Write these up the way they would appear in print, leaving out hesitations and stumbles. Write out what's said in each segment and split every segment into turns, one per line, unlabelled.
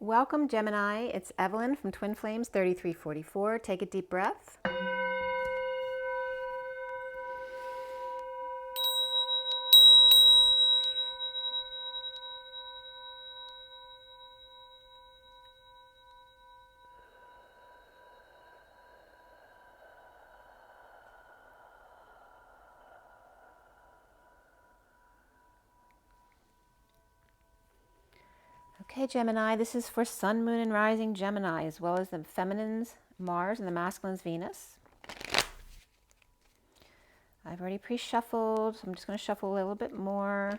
Welcome, Gemini. It's Evelyn from Twin Flames 3344. Take a deep breath. Okay, Gemini, this is for Sun, Moon, and Rising Gemini, as well as the feminine's Mars and the masculine's Venus. I've already pre-shuffled, so I'm just going to shuffle a little bit more.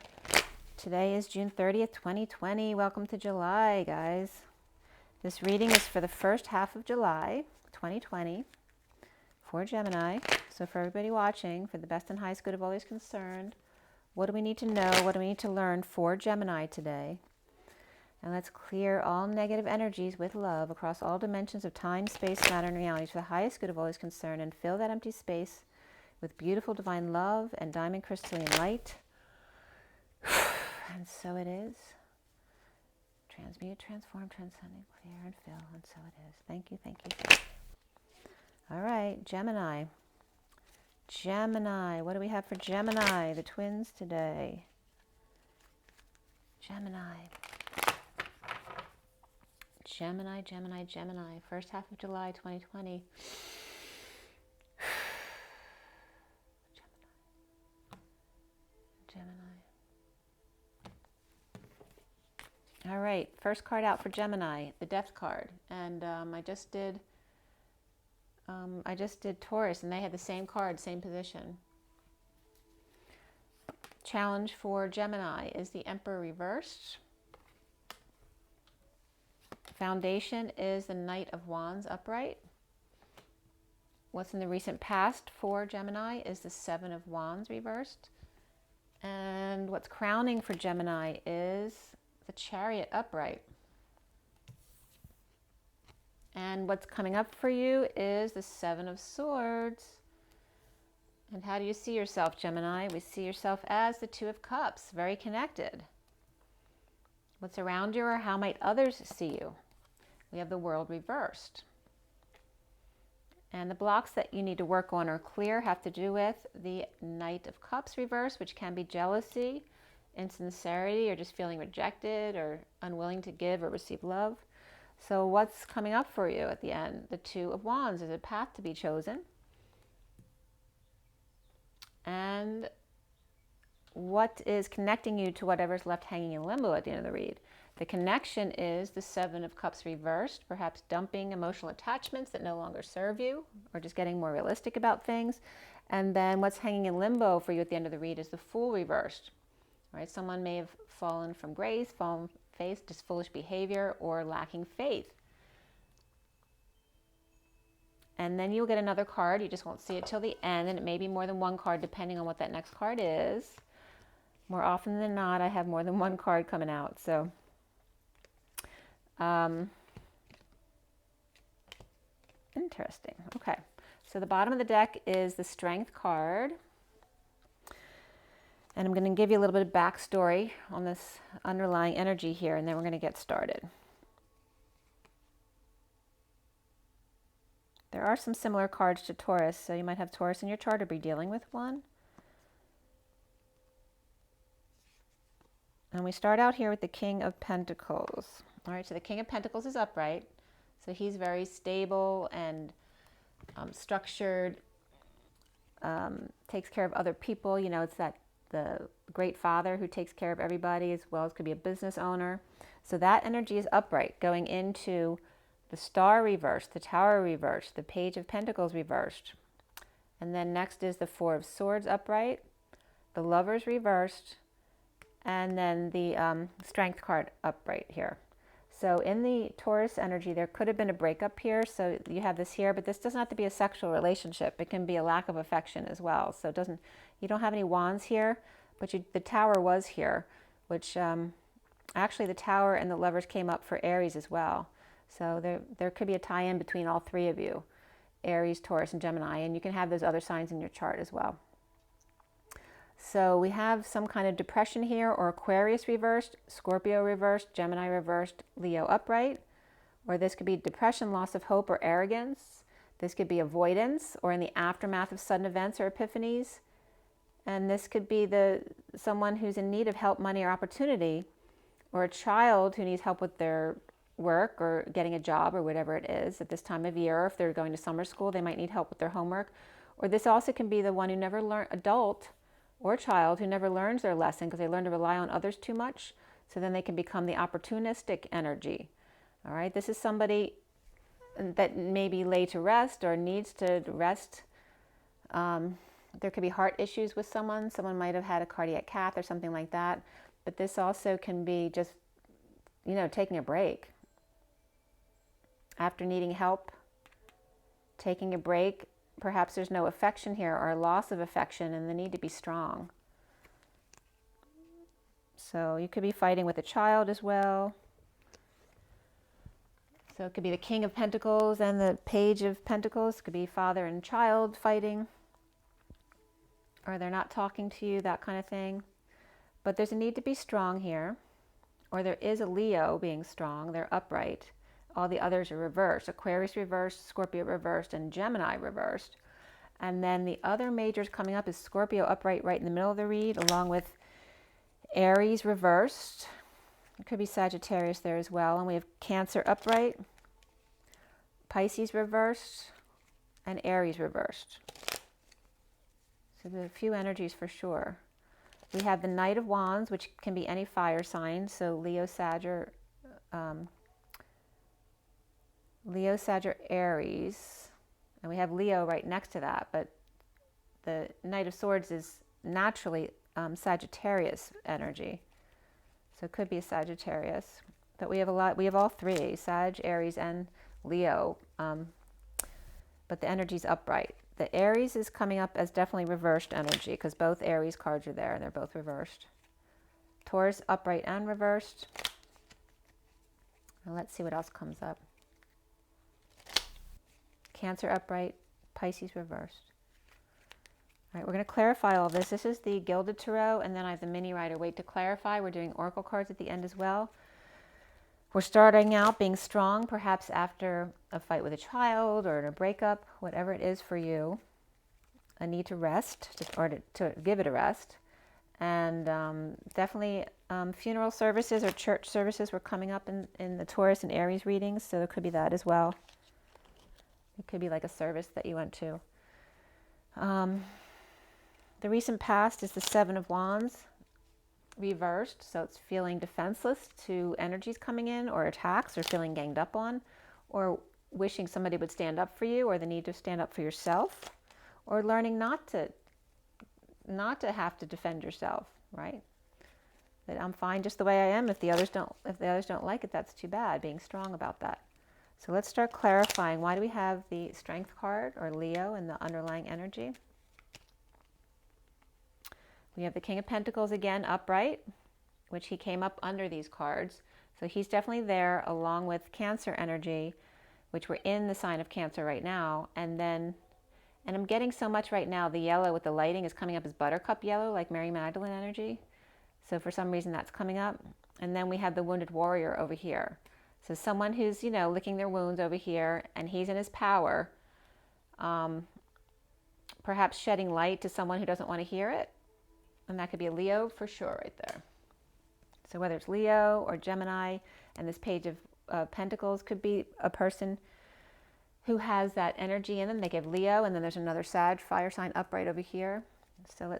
Today is June 30th, 2020. Welcome to July, guys. This reading is for the first half of July, 2020, for Gemini. So for everybody watching, for the best and highest good of all is concerned, what do we need to know? What do we need to learn for Gemini today? And let's clear all negative energies with love across all dimensions of time, space, matter, and reality for the highest good of all is concerned, and fill that empty space with beautiful divine love and diamond crystalline light. And so it is. Transmute, transform, transcending, clear, and fill. And so it is. Thank you, thank you. All right, Gemini. Gemini. What do we have for Gemini? The twins today. Gemini. Gemini, Gemini, Gemini. First half of July 2020. Gemini. All right, first card out for Gemini, the Death card. And I just did Taurus, and they had the same card, same position. Challenge for Gemini is the Emperor reversed. Foundation is the Knight of Wands upright. What's in the recent past for Gemini is the Seven of Wands reversed. And what's crowning for Gemini is the Chariot upright. And what's coming up for you is the Seven of Swords. And how do you see yourself, Gemini? We see yourself as the Two of Cups, very connected. What's around you, or how might others see you? We have the World reversed. And the blocks that you need to work on or clear have to do with the Knight of Cups reversed, which can be jealousy, insincerity, or just feeling rejected or unwilling to give or receive love. So what's coming up for you at the end? The Two of Wands is a path to be chosen. And what is connecting you to whatever's left hanging in limbo at the end of the read? The connection is the Seven of Cups reversed, perhaps dumping emotional attachments that no longer serve you, or just getting more realistic about things. And then what's hanging in limbo for you at the end of the read is the Fool reversed. Right? Someone may have fallen from grace, fallen faith, just foolish behavior, or lacking faith. And then you'll get another card. You just won't see it till the end, and it may be more than one card depending on what that next card is. More often than not, I have more than one card coming out. So interesting. Okay, so the bottom of the deck is the Strength card. And I'm going to give you a little bit of backstory on this underlying energy here, and then we're going to get started. There are some similar cards to Taurus, so you might have Taurus in your chart or be dealing with one. And we start out here with the King of Pentacles. All right, so the King of Pentacles is upright. So he's very stable and structured, takes care of other people. You know, it's that the great father who takes care of everybody, as well as could be a business owner. So that energy is upright going into the Star reversed, the Tower reversed, the Page of Pentacles reversed. And then next is the Four of Swords upright, the Lovers reversed, and then the Strength card upright here. So in the Taurus energy, there could have been a breakup here. So you have this here, but this doesn't have to be a sexual relationship. It can be a lack of affection as well. So it doesn't, you don't have any wands here, but the Tower was here, which actually the Tower and the Lovers came up for Aries as well. So there could be a tie-in between all three of you, Aries, Taurus, and Gemini, and you can have those other signs in your chart as well. So we have some kind of depression here, or Aquarius reversed, Scorpio reversed, Gemini reversed, Leo upright. Or this could be depression, loss of hope, or arrogance. This could be avoidance, or in the aftermath of sudden events or epiphanies. And this could be someone who's in need of help, money, or opportunity, or a child who needs help with their work or getting a job or whatever it is at this time of year. If they're going to summer school, they might need help with their homework. Or this also can be the one who never learned, adult or child who never learns their lesson because they learn to rely on others too much. So then they can become the opportunistic energy. All right, this is somebody that may be laid to rest or needs to rest. There could be heart issues with someone. Someone might have had a cardiac cath or something like that. But this also can be just, taking a break. After needing help, taking a break. Perhaps there's no affection here or a loss of affection and the need to be strong. So you could be fighting with a child as well. So it could be the King of Pentacles and the Page of Pentacles. It could be father and child fighting. Or they're not talking to you, that kind of thing. But there's a need to be strong here. Or there is a Leo being strong. They're upright. All the others are reversed. Aquarius reversed, Scorpio reversed, and Gemini reversed. And then the other majors coming up is Scorpio upright right in the middle of the read, along with Aries reversed. It could be Sagittarius there as well. And we have Cancer upright, Pisces reversed, and Aries reversed. So there's a few energies for sure. We have the Knight of Wands, which can be any fire sign. So Leo, Sag, Aries. And we have Leo right next to that. But the Knight of Swords is naturally Sagittarius energy. So it could be a Sagittarius. But we have all three, Sag, Aries, and Leo. But the energy's upright. The Aries is coming up as definitely reversed energy because both Aries cards are there and they're both reversed. Taurus upright and reversed. Now let's see what else comes up. Cancer upright, Pisces reversed. All right, we're going to clarify all this. This is the Gilded Tarot, and then I have the Mini Rider-Waite to clarify. We're doing Oracle cards at the end as well. We're starting out being strong, perhaps after a fight with a child or a breakup, whatever it is for you. A need to rest, or to give it a rest. And definitely funeral services or church services were coming up in the Taurus and Aries readings, so there could be that as well. It could be like a service that you went to. The recent past is the Seven of Wands reversed, so it's feeling defenseless to energies coming in or attacks or feeling ganged up on or wishing somebody would stand up for you or the need to stand up for yourself or learning not to have to defend yourself, right? That I'm fine just the way I am. If the others don't like it, that's too bad. Being strong about that. So let's start clarifying. Why do we have the Strength card or Leo in the underlying energy? We have the King of Pentacles again upright, which he came up under these cards. So he's definitely there along with Cancer energy, which we're in the sign of Cancer right now. And I'm getting so much right now, the yellow with the lighting is coming up as Buttercup yellow, like Mary Magdalene energy. So for some reason that's coming up. And then we have the Wounded Warrior over here. So someone who's, licking their wounds over here, and he's in his power, perhaps shedding light to someone who doesn't want to hear it. And that could be a Leo for sure right there. So whether it's Leo or Gemini, and this Page of Pentacles could be a person who has that energy in them. They give Leo, and then there's another Sag fire sign upright over here. So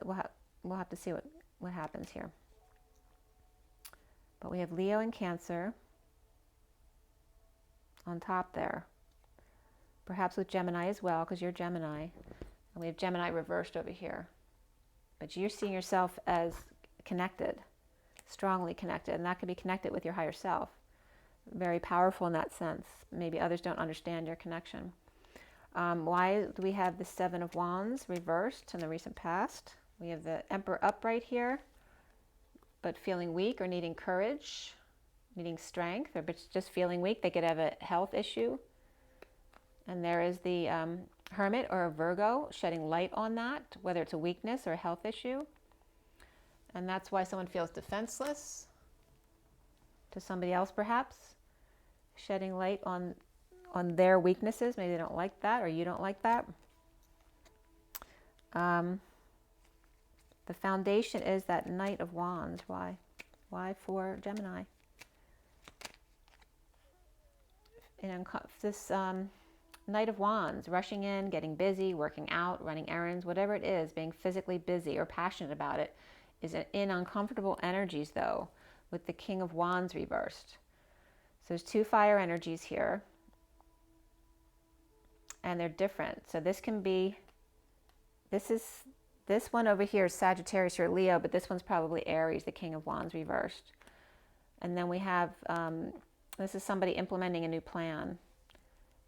we'll have to see what happens here. But we have Leo and Cancer on top there. Perhaps with Gemini as well, because you're Gemini. And we have Gemini reversed over here. But you're seeing yourself as connected, strongly connected, and that could be connected with your higher self. Very powerful in that sense. Maybe others don't understand your connection. Why do we have the Seven of Wands reversed in the recent past? We have the Emperor upright here, but feeling weak or needing courage, needing strength, or just feeling weak. They could have a health issue. And there is the Hermit or a Virgo shedding light on that, whether it's a weakness or a health issue. And that's why someone feels defenseless to somebody else, perhaps, shedding light on their weaknesses. Maybe they don't like that, or you don't like that. The foundation is that Knight of Wands. Why? Why for Gemini? And this Knight of Wands, rushing in, getting busy, working out, running errands, whatever it is, being physically busy or passionate about it, is in uncomfortable energies, though, with the King of Wands reversed. So there's two fire energies here, and they're different. So this can be, this one over here is Sagittarius or Leo, but this one's probably Aries, the King of Wands reversed. And then we have, this is somebody implementing a new plan,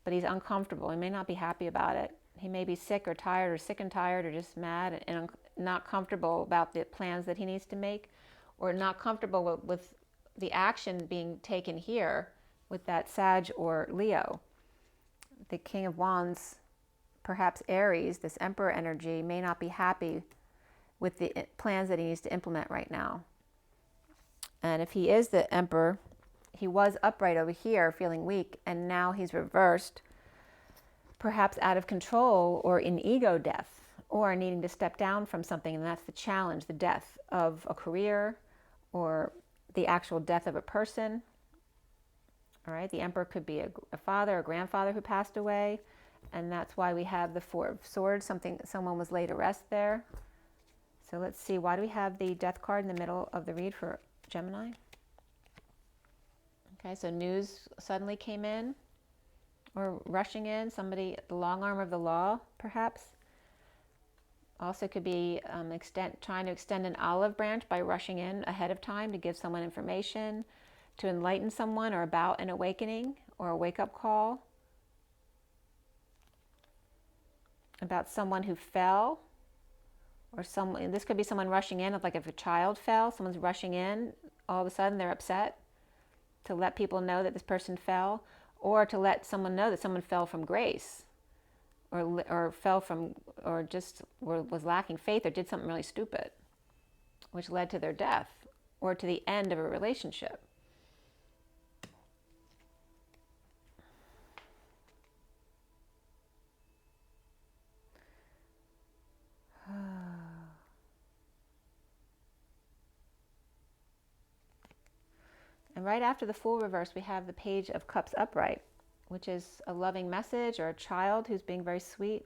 but he's uncomfortable. He may not be happy about it. He may be sick or tired, or sick and tired, or just mad and not comfortable about the plans that he needs to make, or not comfortable with the action being taken here with that Sag or Leo. The King of Wands, perhaps Aries, this Emperor energy, may not be happy with the plans that he needs to implement right now. And if he is the Emperor, he was upright over here feeling weak, and now he's reversed, perhaps out of control or in ego death, or needing to step down from something, and that's the challenge, the death of a career or the actual death of a person. All right, the Emperor could be a father or grandfather who passed away, and that's why we have the Four of Swords. Someone was laid to rest there. So let's see, why do we have the Death card in the middle of the read for Gemini? Okay, so news suddenly came in, or rushing in, somebody, the long arm of the law, perhaps. Also could be trying to extend an olive branch by rushing in ahead of time to give someone information, to enlighten someone, or about an awakening or a wake-up call. About someone who fell, or this could be someone rushing in, like if a child fell, someone's rushing in, all of a sudden they're upset, to let people know that this person fell, or to let someone know that someone fell from grace, or fell from, or just was lacking faith, or did something really stupid, which led to their death, or to the end of a relationship. And right after the Fool reverse, we have the Page of Cups upright, which is a loving message, or a child who's being very sweet.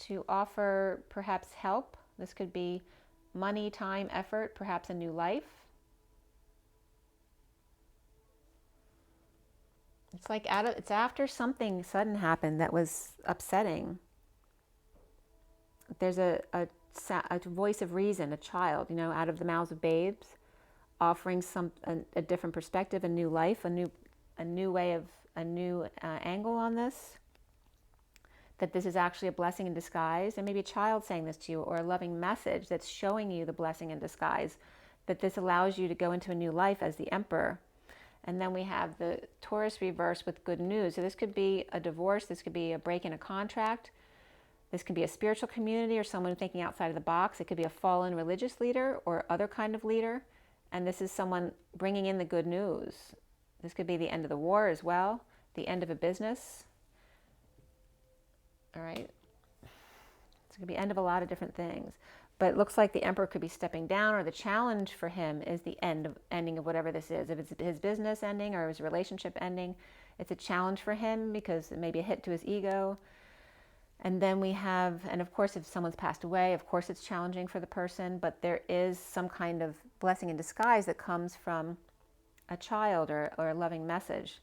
To offer perhaps help. This could be money, time, effort, perhaps a new life. It's like it's after something sudden happened that was upsetting. There's a voice of reason, a child, out of the mouths of babes, offering a different perspective, a new life, a new way of, a new angle on this. That this is actually a blessing in disguise, and maybe a child saying this to you, or a loving message that's showing you the blessing in disguise, that this allows you to go into a new life as the Emperor. And then we have the Taurus reverse with good news. So this could be a divorce, this could be a break in a contract, this could be a spiritual community or someone thinking outside of the box. It could be a fallen religious leader or other kind of leader, and this is someone bringing in the good news. This could be the end of the war as well, the end of a business. All right, it's going to be end of a lot of different things. But it looks like the Emperor could be stepping down, or the challenge for him is the ending of whatever this is. If it's his business ending or his relationship ending, it's a challenge for him because it may be a hit to his ego. And then we have, and of course, if someone's passed away, of course it's challenging for the person, but there is some kind of blessing in disguise that comes from a child or a loving message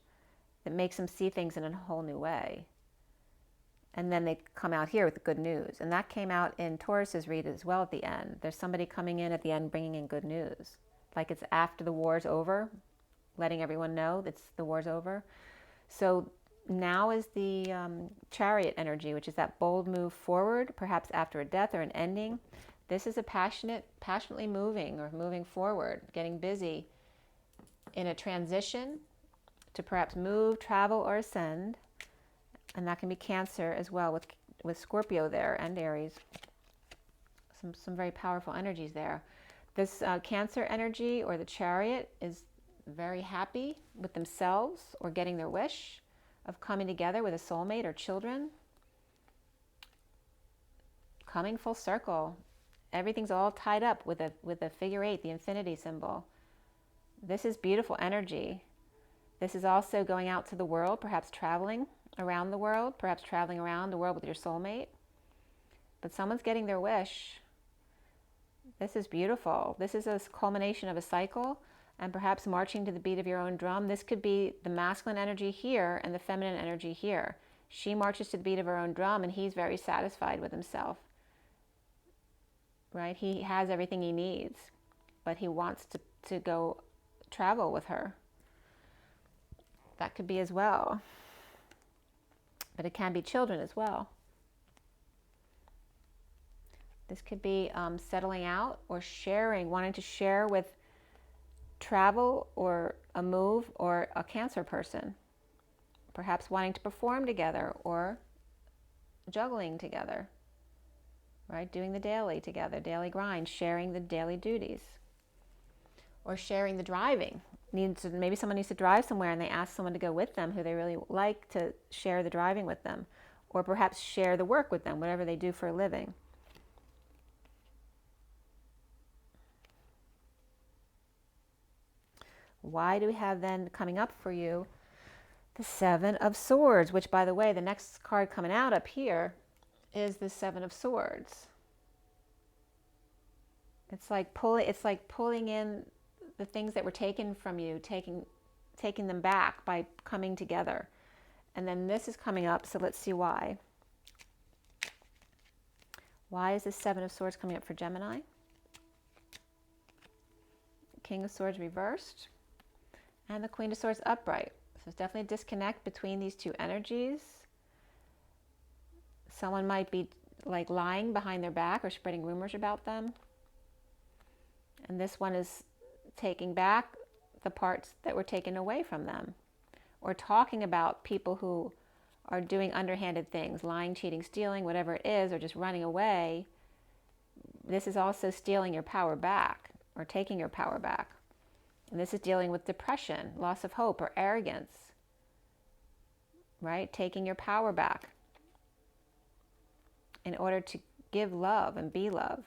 that makes them see things in a whole new way. And then they come out here with the good news. And that came out in Taurus's read as well at the end. There's somebody coming in at the end bringing in good news. Like it's after the war's over, letting everyone know that the war's over. So now is the Chariot energy, which is that bold move forward, perhaps after a death or an ending. This is a passionately moving or moving forward, getting busy in a transition to perhaps move, travel, or ascend. And that can be Cancer as well, with with Scorpio there and Aries. Some very powerful energies there. This Cancer energy or the Chariot is very happy with themselves or getting their wish of coming together with a soulmate or children. Coming full circle. Everything's all tied up with a figure 8, the infinity symbol. This is beautiful energy. This is also going out to the world, perhaps traveling around the world, perhaps traveling around the world with your soulmate. But someone's getting their wish. This is beautiful. This is a culmination of a cycle and perhaps marching to the beat of your own drum. This could be the masculine energy here and the feminine energy here. She marches to the beat of her own drum and he's very satisfied with himself. Right? He has everything he needs, but he wants to go travel with her. That could be as well. But it can be children as well. This could be settling out or sharing, wanting to share with travel or a move or a Cancer person. Perhaps wanting to perform together or juggling together. Right? Doing the daily together, daily grind, sharing the daily duties. Or sharing the driving. Maybe someone needs to drive somewhere and they ask someone to go with them who they really like to share the driving with them. Or perhaps share the work with them, whatever they do for a living. Why do we have then coming up for you the Seven of Swords, which, by the way, the next card coming out up here is the Seven of Swords. It's like pulling in the things that were taken from you, taking them back by coming together. And then this is coming up, so let's see why. Why is the Seven of Swords coming up for Gemini? King of Swords reversed. And the Queen of Swords upright. So it's definitely a disconnect between these two energies. Someone might be like lying behind their back or spreading rumors about them. And this one is taking back the parts that were taken away from them. Or talking about people who are doing underhanded things, lying, cheating, stealing, whatever it is, or just running away. This is also stealing your power back or taking your power back. And this is dealing with depression, loss of hope, or arrogance. Right? Taking your power back in order to give love and be love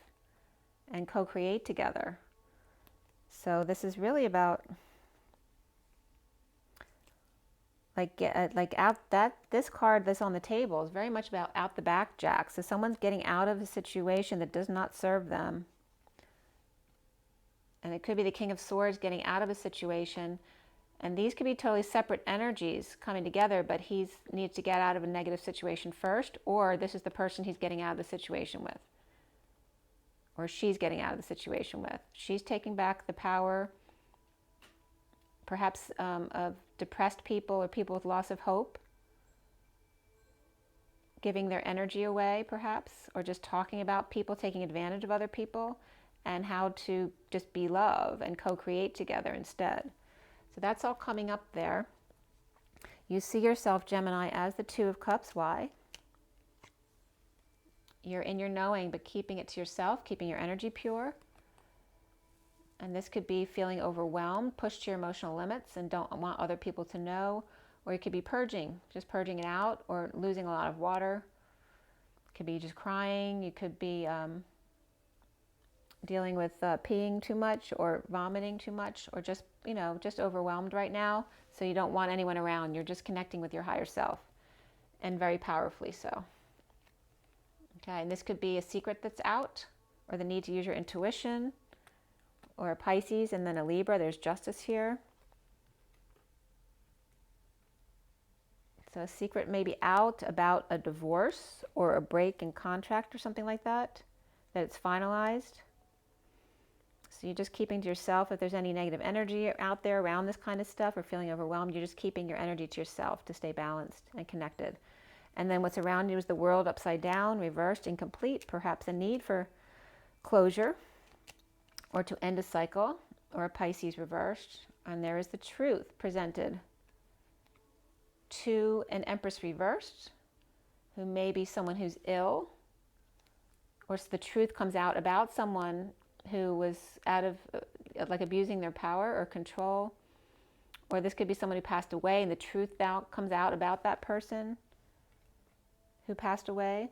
and co-create together. So this is really about this card that's on the table is very much about out the back jack. So someone's getting out of a situation that does not serve them. And it could be the King of Swords getting out of a situation. And these could be totally separate energies coming together, but he needs to get out of a negative situation first, or this is the person he's getting out of the situation with. Or she's getting out of the situation with. She's taking back the power, perhaps of depressed people or people with loss of hope, giving their energy away perhaps, or just talking about people taking advantage of other people, and how to just be love and co-create together instead. So that's all coming up there. You see yourself, Gemini, as the Two of Cups. Why? You're in your knowing, but keeping it to yourself, keeping your energy pure. And this could be feeling overwhelmed, pushed to your emotional limits and don't want other people to know. Or you could be purging, just purging it out, or losing a lot of water. It could be just crying. You could be dealing with peeing too much or vomiting too much, or just, just overwhelmed right now. So you don't want anyone around. You're just connecting with your higher self, and very powerfully so. Okay, and this could be a secret that's out, or the need to use your intuition, or a Pisces, and then a Libra. There's justice here. So a secret may be out about a divorce or a break in contract or something like that it's finalized. So you're just keeping to yourself. If there's any negative energy out there around this kind of stuff or feeling overwhelmed, you're just keeping your energy to yourself to stay balanced and connected. And then what's around you is the world upside down, reversed, incomplete, perhaps a need for closure or to end a cycle, or a Pisces reversed. And there is the Truth presented to an Empress reversed, who may be someone who's ill, or the truth comes out about someone who was out of, like, abusing their power or control. Or this could be someone who passed away and the truth comes out about that person who passed away.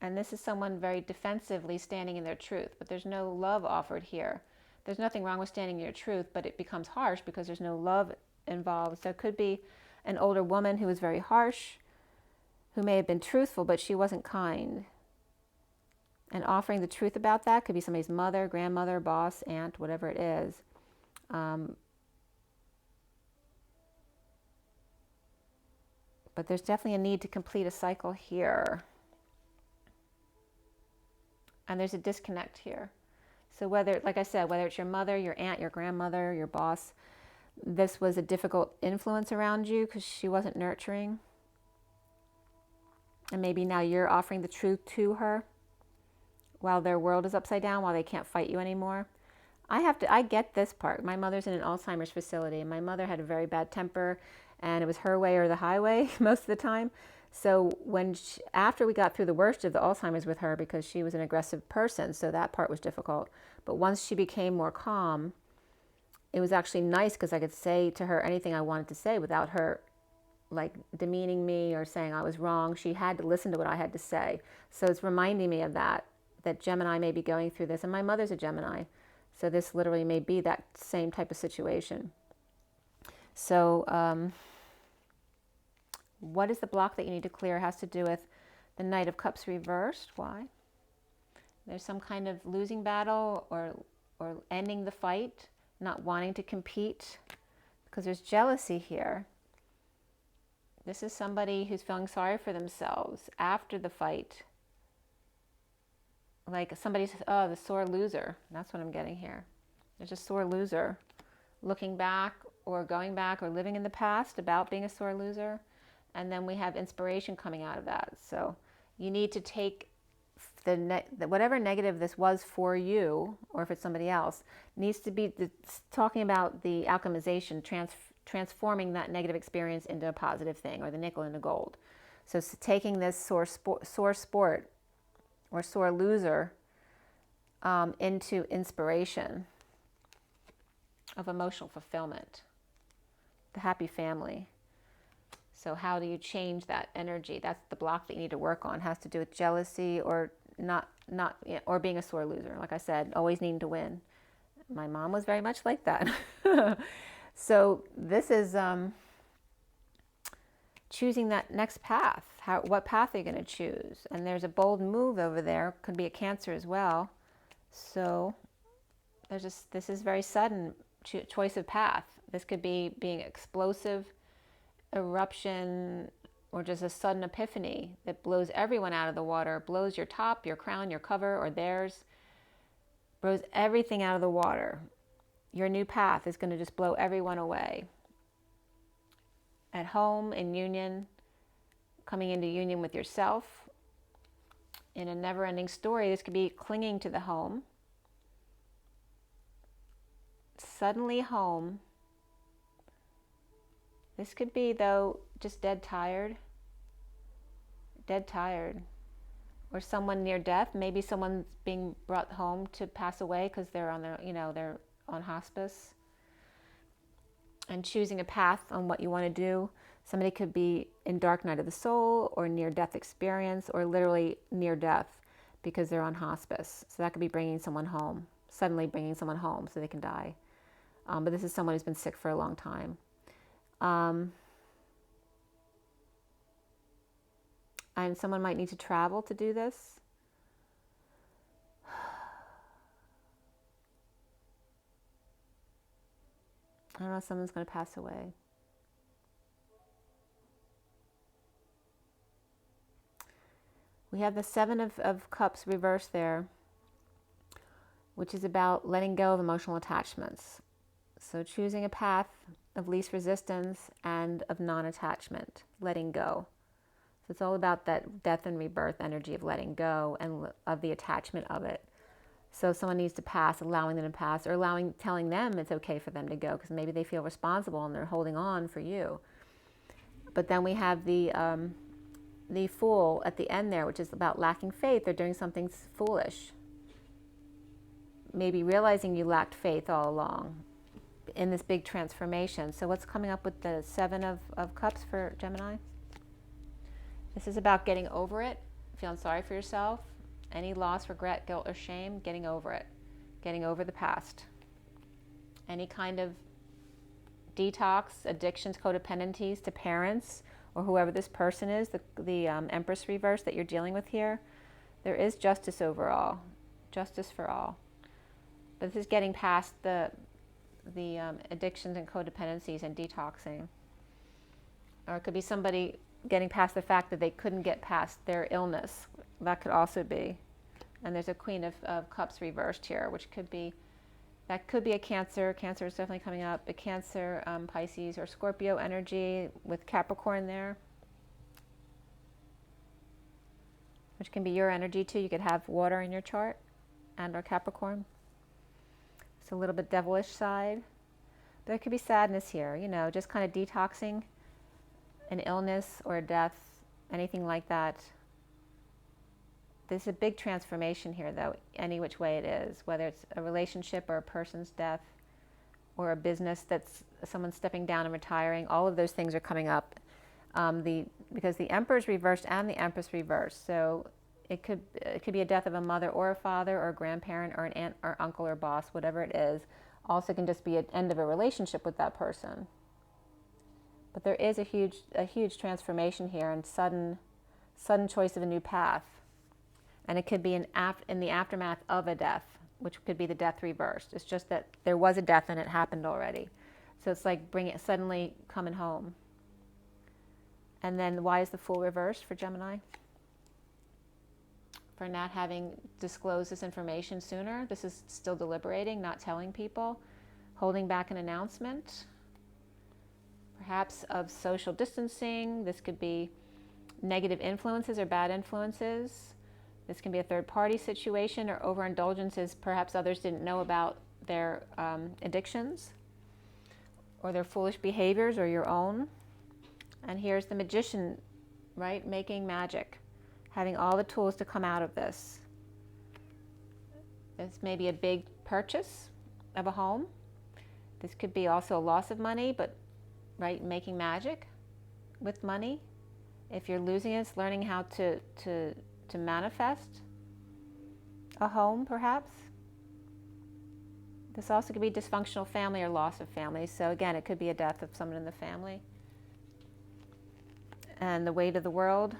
And this is someone very defensively standing in their truth, but there's no love offered here. There's nothing wrong with standing in your truth, but it becomes harsh because there's no love involved. So it could be an older woman who was very harsh, who may have been truthful, but she wasn't kind. And offering the truth about that could be somebody's mother, grandmother, boss, aunt, whatever it is. But there's definitely a need to complete a cycle here. And there's a disconnect here. So whether, like I said, whether it's your mother, your aunt, your grandmother, your boss, this was a difficult influence around you because she wasn't nurturing. And maybe now you're offering the truth to her while their world is upside down, while they can't fight you anymore. I get this part. My mother's in an Alzheimer's facility, and my mother had a very bad temper, and it was her way or the highway most of the time. So after we got through the worst of the Alzheimer's with her, because she was an aggressive person, so that part was difficult. But once she became more calm, it was actually nice because I could say to her anything I wanted to say without her like demeaning me or saying I was wrong. She had to listen to what I had to say. So it's reminding me of that Gemini may be going through this. And my mother's a Gemini. So this literally may be that same type of situation. So what is the block that you need to clear? It has to do with the Knight of Cups reversed. Why? There's some kind of losing battle or ending the fight, not wanting to compete, because there's jealousy here. This is somebody who's feeling sorry for themselves after the fight. Like somebody says, oh, the sore loser. That's what I'm getting here. There's a sore loser looking back or going back or living in the past about being a sore loser. And then we have inspiration coming out of that. So you need to take whatever negative this was for you, or if it's somebody else, needs to be talking about the alchemization, transforming that negative experience into a positive thing, or the nickel into gold. So taking this sore sport or sore loser into inspiration of emotional fulfillment, the happy family. So how do you change that energy? That's the block that you need to work on. It has to do with jealousy or or being a sore loser. Like I said, always needing to win. My mom was very much like that. So this is choosing that next path. What path are you going to choose? And there's a bold move over there. Could be a Cancer as well. So this is very sudden choice of path. This could be being explosive, eruption, or just a sudden epiphany that blows everyone out of the water, blows your top, your crown, your cover, or theirs, blows everything out of the water. Your new path is going to just blow everyone away. At home, in union, coming into union with yourself. In a never-ending story, this could be clinging to the home. Suddenly home. This could be, though, just dead tired. Or someone near death. Maybe someone's being brought home to pass away because they're on they're on hospice. And choosing a path on what you want to do. Somebody could be in dark night of the soul or near death experience, or literally near death because they're on hospice. So that could be bringing someone home, suddenly bringing someone home so they can die. But this is someone who's been sick for a long time. And someone might need to travel to do this. I don't know if someone's going to pass away. We have the Seven of Cups reversed there, which is about letting go of emotional attachments. So choosing a path of least resistance and of non-attachment, letting go. So it's all about that death and rebirth energy of letting go and of the attachment of it. So someone needs to pass, allowing them to pass, or telling them it's okay for them to go, because maybe they feel responsible and they're holding on for you. But then we have the Fool at the end there, which is about lacking faith or doing something foolish. Maybe realizing you lacked faith all along in this big transformation. So what's coming up with the Seven of Cups for Gemini? This is about getting over it, feeling sorry for yourself, any loss, regret, guilt, or shame, getting over it, getting over the past. Any kind of detox, addictions, codependencies to parents, or whoever this person is, the Empress reverse that you're dealing with here. There is justice overall, justice for all. But this is getting past the addictions and codependencies and detoxing. Or it could be somebody getting past the fact that they couldn't get past their illness. That could also be. And there's a Queen of Cups reversed here, which could be, that could be a Cancer. Cancer is definitely coming up. A Cancer, Pisces, or Scorpio energy with Capricorn there, which can be your energy too. You could have water in your chart and or Capricorn. It's a little bit devilish side. There could be sadness here, you know, just kind of detoxing an illness or a death, anything like that. There's a big transformation here, though, any which way it is, whether it's a relationship or a person's death or a business that's someone stepping down and retiring. All of those things are coming up because the Emperor's reversed and the Empress reversed. So it could be a death of a mother or a father or a grandparent or an aunt or uncle or boss, whatever it is. Also can just be an end of a relationship with that person. But there is a huge transformation here and sudden choice of a new path. And it could be in the aftermath of a death, which could be the death reversed. It's just that there was a death and it happened already. So it's like suddenly coming home. And then why is the Fool reversed for Gemini? For not having disclosed this information sooner. This is still deliberating, not telling people, holding back an announcement. Perhaps of social distancing. This could be negative influences or bad influences. This can be a third-party situation or overindulgences. Perhaps others didn't know about their addictions or their foolish behaviors or your own. And here's the Magician, right? Making magic, having all the tools to come out of this. This may be a big purchase of a home. This could be also a loss of money, but right, making magic with money. If you're losing it, it's learning how to manifest a home, perhaps. This also could be dysfunctional family or loss of family. So again, it could be a death of someone in the family. And the weight of the world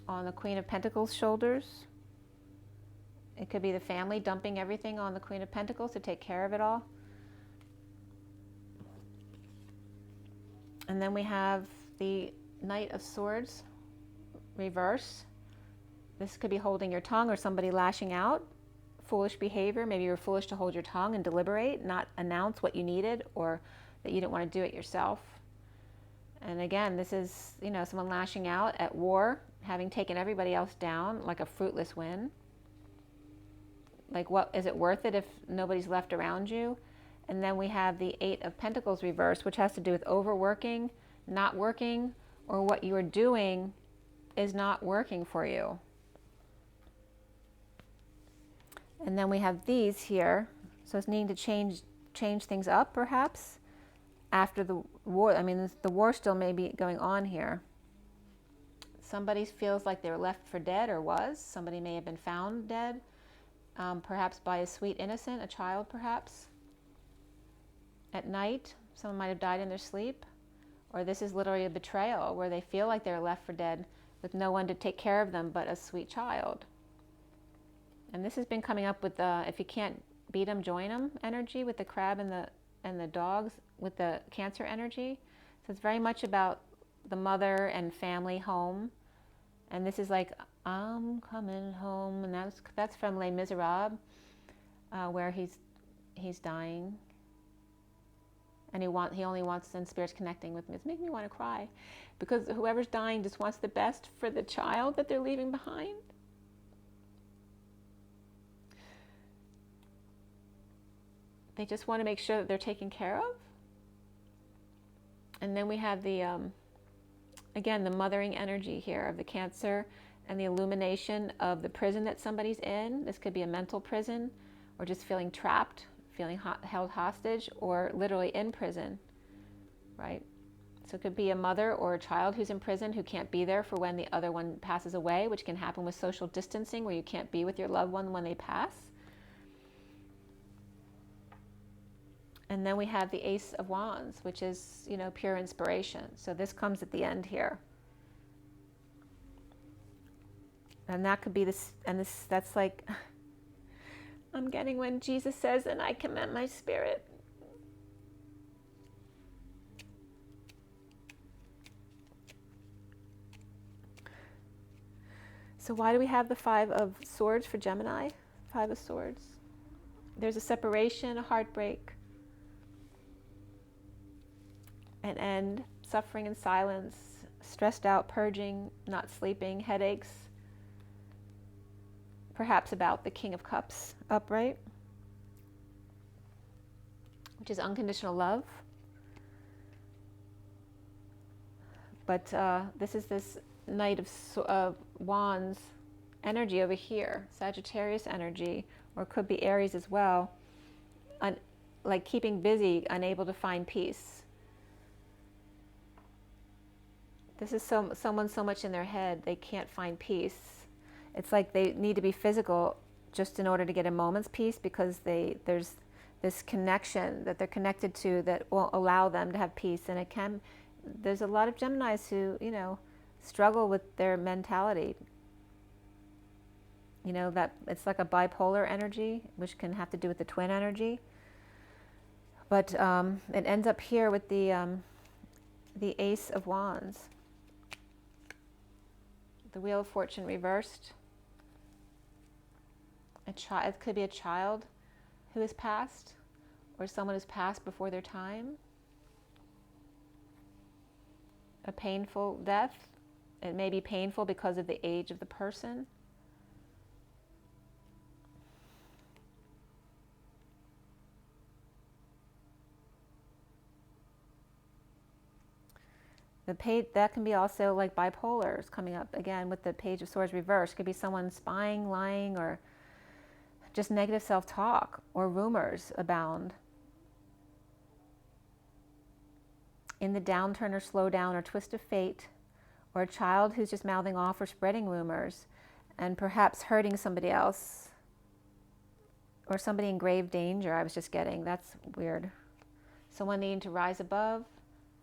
on the Queen of Pentacles' shoulders. It could be the family dumping everything on the Queen of Pentacles to take care of it all. And then we have the Knight of Swords reverse. This could be holding your tongue or somebody lashing out. Foolish behavior. Maybe you were foolish to hold your tongue and deliberate, not announce what you needed or that you didn't want to do it yourself. And again, this is, you know, someone lashing out at war, having taken everybody else down, like a fruitless win. Like, what is it worth it if nobody's left around you? And then we have the Eight of Pentacles reverse, which has to do with overworking, not working, or what you are doing is not working for you. And then we have these here. So it's needing to change things up, perhaps, after the war. I mean, the war still may be going on here. Somebody feels like they were left for dead or was. Somebody may have been found dead, perhaps by a sweet innocent, a child perhaps. At night, someone might have died in their sleep. Or this is literally a betrayal where they feel like they're left for dead with no one to take care of them but a sweet child. And this has been coming up with the if you can't beat them, join them energy with the crab and the dogs with the Cancer energy. So it's very much about the mother and family home. And this is like, I'm coming home. And that's from Les Miserables, where he's dying. And he only wants, and Spirit's connecting with me. It's making me want to cry. Because whoever's dying just wants the best for the child that they're leaving behind. They just want to make sure that they're taken care of. And then we have the, again, the mothering energy here of the Cancer and the illumination of the prison that somebody's in. This could be a mental prison, or just feeling trapped, feeling held hostage, or literally in prison, right? So it could be a mother or a child who's in prison who can't be there for when the other one passes away, which can happen with social distancing, where you can't be with your loved one when they pass. And then we have the Ace of Wands, which is, you know, pure inspiration. So this comes at the end here. And that could be this, and this, that's like, I'm getting when Jesus says, and I commend my spirit. So why do we have the Five of Swords for Gemini? Five of Swords. There's a separation, a heartbreak, an end, suffering in silence, stressed out, purging, not sleeping, headaches, perhaps about the King of Cups upright, which is unconditional love. But this is this Knight of Wands energy over here, Sagittarius energy, or it could be Aries as well, like keeping busy, unable to find peace. This is someone so much in their head, they can't find peace. It's like they need to be physical just in order to get a moment's peace, because there's this connection that they're connected to that won't allow them to have peace. And there's a lot of Geminis who, you know, struggle with their mentality. You know, that it's like a bipolar energy, which can have to do with the twin energy. But it ends up here with the Ace of Wands. The Wheel of Fortune reversed. It could be a child who has passed, or someone who's passed before their time. A painful death. It may be painful because of the age of the person. That can be also like bipolars coming up again with the Page of Swords reversed. It could be someone spying, lying, or just negative self-talk, or rumors abound. In the downturn or slowdown or twist of fate, or a child who's just mouthing off or spreading rumors and perhaps hurting somebody else, or somebody in grave danger. I was just getting, that's weird. Someone needing to rise above,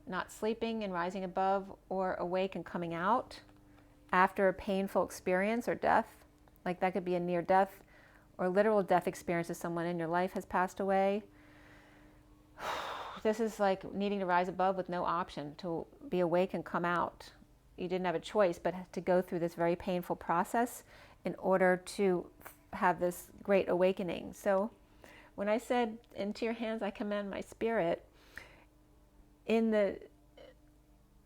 not sleeping and rising above, or awake and coming out after a painful experience or death. Like that could be a near death or literal death experience if someone in your life has passed away. This is like needing to rise above with no option, to be awake and come out. You didn't have a choice but to go through this very painful process in order to have this great awakening. So when I said, into your hands I commend my spirit, in the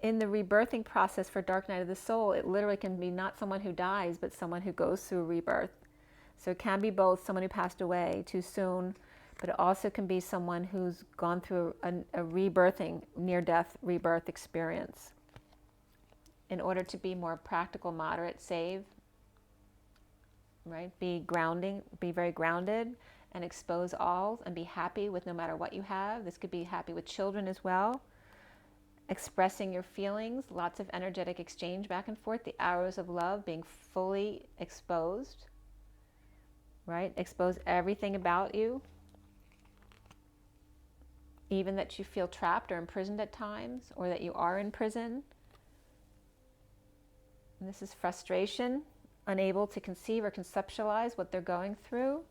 rebirthing process for Dark Night of the Soul, it literally can be not someone who dies, but someone who goes through rebirth. So it can be both someone who passed away too soon, but it also can be someone who's gone through a rebirthing, near-death rebirth experience. In order to be more practical, moderate, save, right? Be very grounded, and expose all, and be happy with no matter what you have. This could be happy with children as well. Expressing your feelings, lots of energetic exchange back and forth. The arrows of love being fully exposed, right? Expose everything about you, even that you feel trapped or imprisoned at times, or that you are in prison. And this is frustration, unable to conceive or conceptualize what they're going through.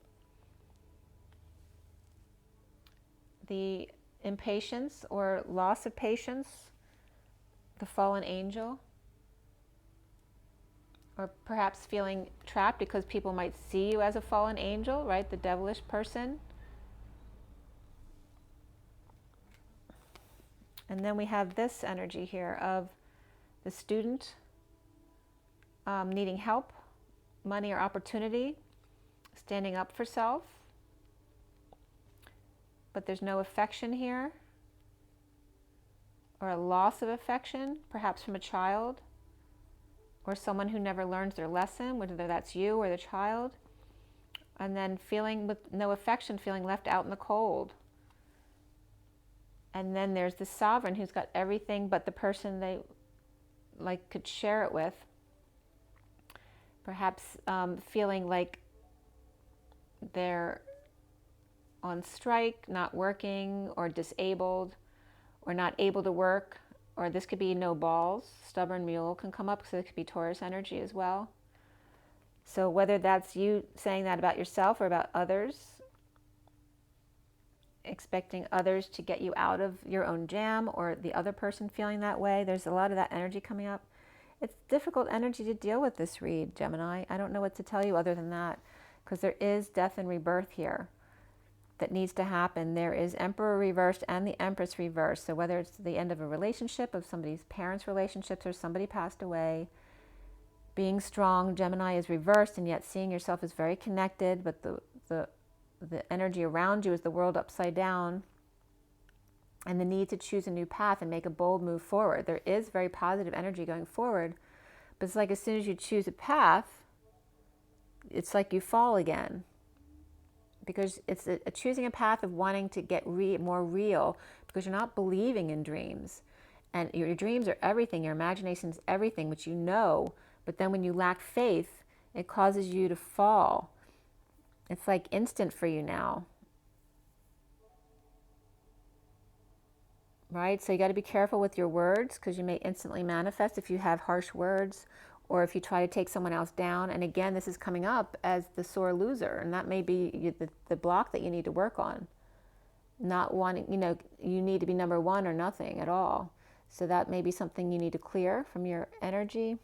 The impatience or loss of patience, the fallen angel, or perhaps feeling trapped because people might see you as a fallen angel, right? The devilish person. And then we have this energy here of the student needing help, money or opportunity, standing up for self, but there's no affection here, or a loss of affection, perhaps from a child, or someone who never learns their lesson, whether that's you or the child. And then feeling with no affection, feeling left out in the cold. And then there's the sovereign who's got everything but the person they could share it with. Perhaps feeling like they're on strike, not working, or disabled, or not able to work. Or this could be no balls. Stubborn mule can come up, so it could be Taurus energy as well. So whether that's you saying that about yourself or about others, expecting others to get you out of your own jam, or the other person feeling that way, there's a lot of that energy coming up. It's difficult energy to deal with this read, Gemini. I don't know what to tell you other than that, because there is death and rebirth here that needs to happen. There is Emperor reversed and the Empress reversed. So whether it's the end of a relationship, of somebody's parents' relationships, or somebody passed away, being strong, Gemini, is reversed, and yet seeing yourself as very connected, but the energy around you is the world upside down, and the need to choose a new path and make a bold move forward. There is very positive energy going forward, but it's like as soon as you choose a path, it's like you fall again. Because it's choosing a path of wanting to get more real, because you're not believing in dreams. And your dreams are everything, your imagination is everything, which you know, but then when you lack faith, it causes you to fall. It's like instant for you now. Right? So you got to be careful with your words, because you may instantly manifest if you have harsh words, or if you try to take someone else down. And again, this is coming up as the sore loser, and that may be the block that you need to work on. Not wanting, you need to be number one or nothing at all. So that may be something you need to clear from your energy.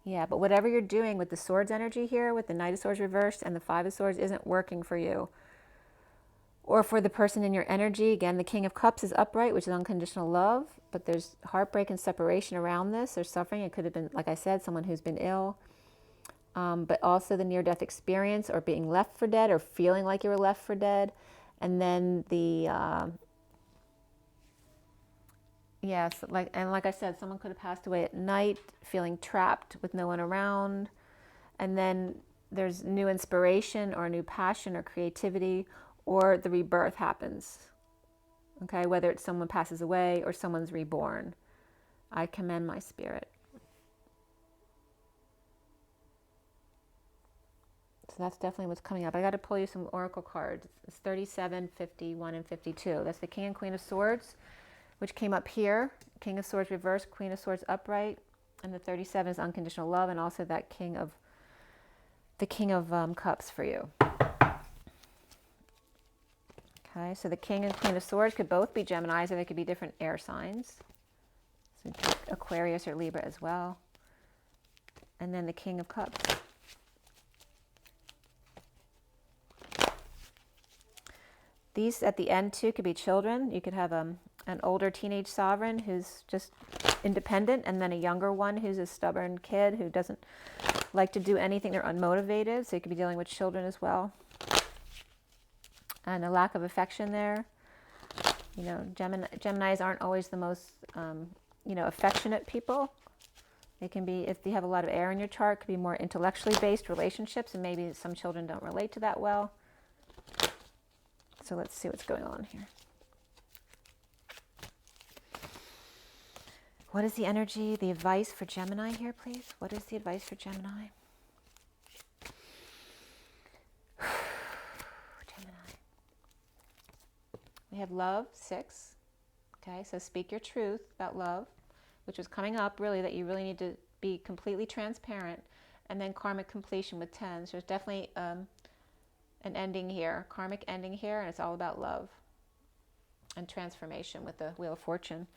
Yeah, but whatever you're doing with the Swords energy here, with the Knight of Swords reversed and the Five of Swords, isn't working for you. Or for the person in your energy. Again, the King of Cups is upright, which is unconditional love, but there's heartbreak and separation around this. There's suffering. It could have been, like I said, someone who's been ill. But also the near-death experience, or being left for dead, or feeling like you were left for dead. And then the... Yes, like I said, someone could have passed away at night, feeling trapped with no one around. And then there's new inspiration, or new passion, or creativity, or the rebirth happens. Okay, whether it's someone passes away or someone's reborn. I commend my spirit. So that's definitely what's coming up. I got to pull you some oracle cards. It's 37, 51, and 52. That's the King and Queen of Swords, which came up here. King of Swords reversed, Queen of Swords upright, and the 37 is unconditional love, and also that King of Cups for you. Okay, so the King and Queen of Swords could both be Geminis, or they could be different air signs. So Aquarius or Libra as well. And then the King of Cups. These at the end too could be children. You could have an older teenage sovereign who's just independent, and then a younger one who's a stubborn kid who doesn't like to do anything. They're unmotivated, so you could be dealing with children as well. And a lack of affection there. Geminis aren't always the most, affectionate people. They can be, if you have a lot of air in your chart, could be more intellectually based relationships, and maybe some children don't relate to that well. So let's see what's going on here. What is the energy, the advice for Gemini here, please? What is the advice for Gemini? Gemini. We have love, 6. Okay, so speak your truth about love, which was coming up, really, that you really need to be completely transparent. And then karmic completion with 10. So there's definitely an ending here, karmic ending here, and it's all about love and transformation with the Wheel of Fortune.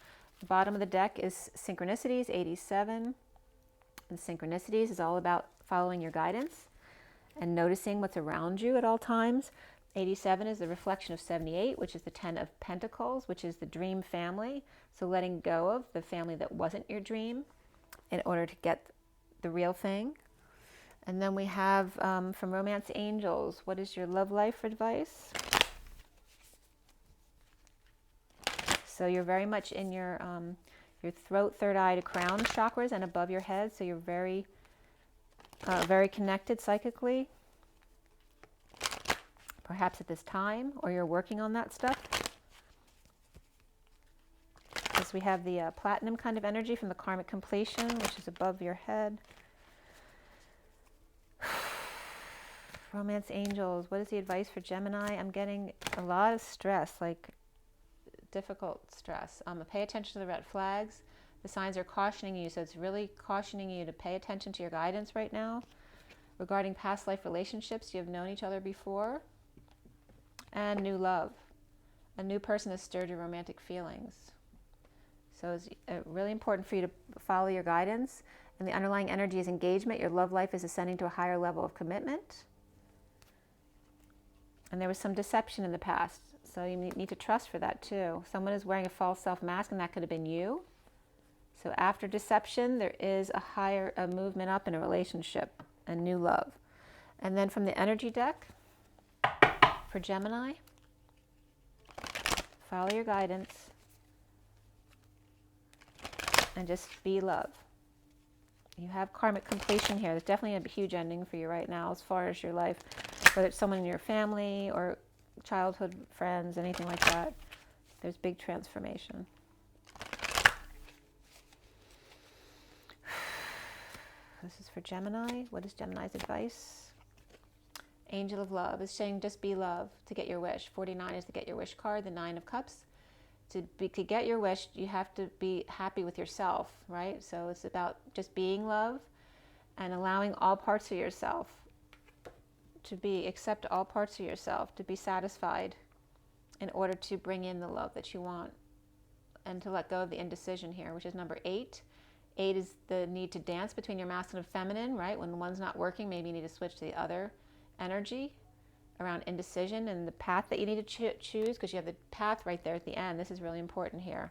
The bottom of the deck is synchronicities, 87. And synchronicities is all about following your guidance and noticing what's around you at all times. 87 is the reflection of 78, which is the 10 of Pentacles, which is the dream family. So letting go of the family that wasn't your dream in order to get the real thing. And then we have from Romance Angels, what is your love life advice? So you're very much in your throat, third eye to crown chakras and above your head. So you're very, very connected psychically. Perhaps at this time, or you're working on that stuff. Because we have the platinum kind of energy from the karmic completion, which is above your head. Romance Angels, what is the advice for Gemini? I'm getting a lot of stress, like difficult stress. Pay attention to the red flags. The signs are cautioning you, so it's really cautioning you to pay attention to your guidance right now. Regarding past life relationships, you have known each other before. And new love. A new person has stirred your romantic feelings. So it's really important for you to follow your guidance. And the underlying energy is engagement. Your love life is ascending to a higher level of commitment. And there was some deception in the past. So you need to trust for that too. Someone is wearing a false self-mask, and that could have been you. So after deception, there is a movement up in a relationship and new love. And then from the energy deck, for Gemini, follow your guidance and just be love. You have karmic completion here. There's definitely a huge ending for you right now as far as your life, whether it's someone in your family or childhood friends, anything like that. There's big transformation. This is for Gemini. What is Gemini's advice? Angel of Love is saying just be love to get your wish. 49 is the get your wish card, the 9 of Cups. To get your wish, you have to be happy with yourself, right? So it's about just being love and allowing all parts of yourself accept all parts of yourself, to be satisfied in order to bring in the love that you want, and to let go of the indecision here, which is number 8. 8 is the need to dance between your masculine and feminine, right? When one's not working, maybe you need to switch to the other energy around indecision and the path that you need to choose, because you have the path right there at the end. This is really important here.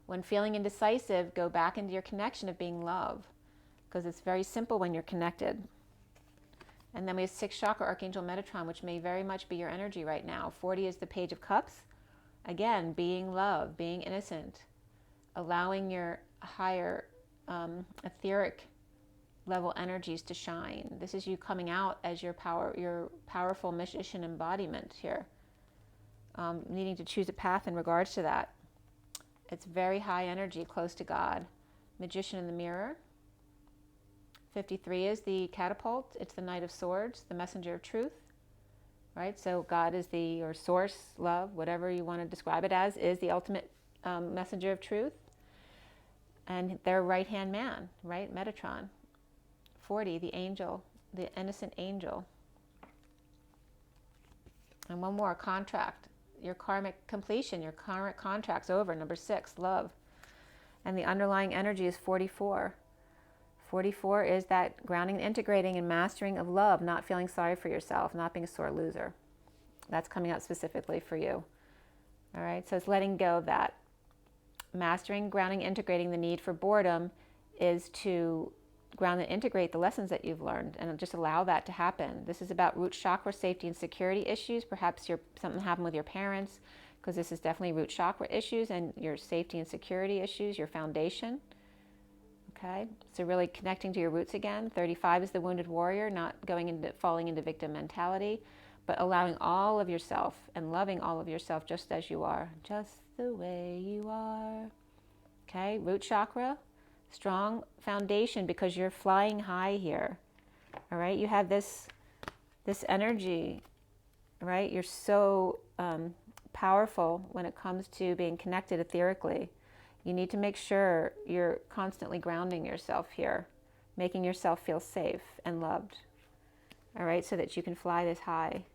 When feeling indecisive, go back into your connection of being love, because it's very simple when you're connected. And then we have 6th chakra, Archangel Metatron, which may very much be your energy right now. 40 is the Page of Cups. Again, being love, being innocent, allowing your higher etheric level energies to shine. This is you coming out as your powerful mission embodiment here. Needing to choose a path in regards to that. It's very high energy, close to God. Magician in the Mirror. 53 is the Catapult. It's the Knight of Swords, the messenger of truth. Right? So God is or source, love, whatever you want to describe it as, is the ultimate messenger of truth. And their right-hand man, right? Metatron. 40, the angel, the innocent angel. And one more, contract. Your karmic completion, your karmic contract's over. Number 6, love. And the underlying energy is 44. 44 is that grounding, integrating, and mastering of love, not feeling sorry for yourself, not being a sore loser. That's coming out specifically for you. All right, so it's letting go of that. Mastering, grounding, integrating the need for boredom is to ground and integrate the lessons that you've learned and just allow that to happen. This is about root chakra, safety and security issues. Perhaps something happened with your parents, because this is definitely root chakra issues and your safety and security issues, your foundation. Okay, so really connecting to your roots again. 35 is the wounded warrior, not falling into victim mentality, but allowing all of yourself and loving all of yourself just as you are, just the way you are. Okay, root chakra, strong foundation, because you're flying high here. All right, you have this energy, right? You're so powerful when it comes to being connected etherically. You need to make sure you're constantly grounding yourself here, making yourself feel safe and loved. All right, so that you can fly this high.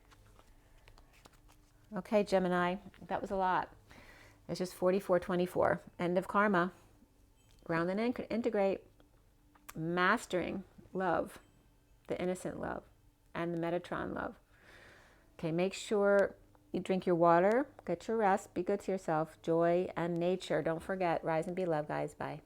Okay, Gemini, that was a lot. It's just 4424. End of karma. Ground and integrate. Mastering love, the innocent love, and the Metatron love. Okay, make sure you drink your water, get your rest, be good to yourself, joy and nature. Don't forget, rise and be love, guys. Bye.